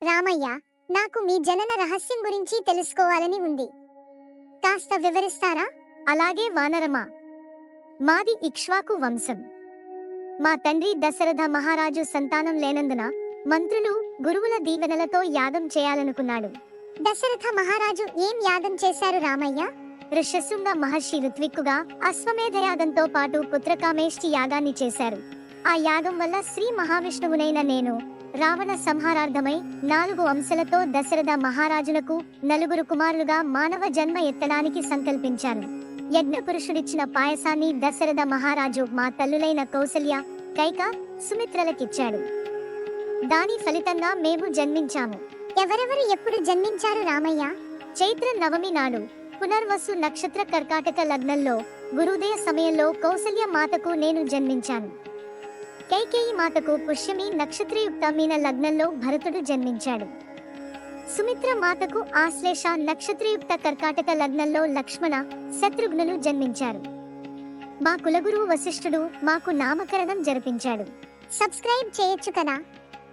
రామయ్య, నాకు మీ జనన రహస్యం గురించి తెలుసుకోవాలని ఉంది. కాస్త వివరిస్తారా? అలాగే వానరమా. మాది ఇక్ష్వాకు వంశం. మా తండ్రి దశరథ మహారాజు సంతానం లేనందున మంత్రులు, గురువుల దీవెనలతో యాగం చేయాలనుకున్నాడు. దశరథ మహారాజు ఏం యాగం చేశారు రామయ్య? ఋష్యశృంగ మహర్షి ఋత్విక్కుగా అశ్వమేధ యాగంతో పాటు పుత్రకామేష్టి యాగాన్ని చేశారు. ఆ యాగం వల్ల శ్రీ మహావిష్ణువునైన నేను రావణ సంహారార్థమై 4 అంశలతో దశరథ మహారాజునకు 4 కుమారులుగా మానవ జన్మ ఎత్తడానికి సంకల్పించాను. యజ్ఞపురుషుడిచ్చిన పాయసాన్ని దశరథ మహారాజు మా తల్లులైన కౌసల్య, కైక, సుమిత్రలకిచ్చాడు. దాని ఫలితంగా మేము జన్మించాము. ఎవరెవరు ఎప్పుడు జన్మించారు రామయ్య? చైత్ర నవమి నాడు పునర్వసు నక్షత్ర కర్కాటక లగ్నంలో గురుదయ సమయంలో కౌసల్య మాతకు నేను జన్మించాను. కైకేయి మాతకు పుష్యమి నక్షత్రయుక్త మీన లగ్నంలో భరతుడు జన్మించాడు. సుమిత్ర మాతకు ఆశ్లేష నక్షత్రయుక్త కర్కాటక లగ్నంలో లక్ష్మణ, శత్రుఘ్నులు జన్మించారు. మా కులగురువు వశిష్ఠుడు మాకు నామకరణం జరిపించాడు. సబ్స్క్రైబ్ చేయొచ్చు కదా.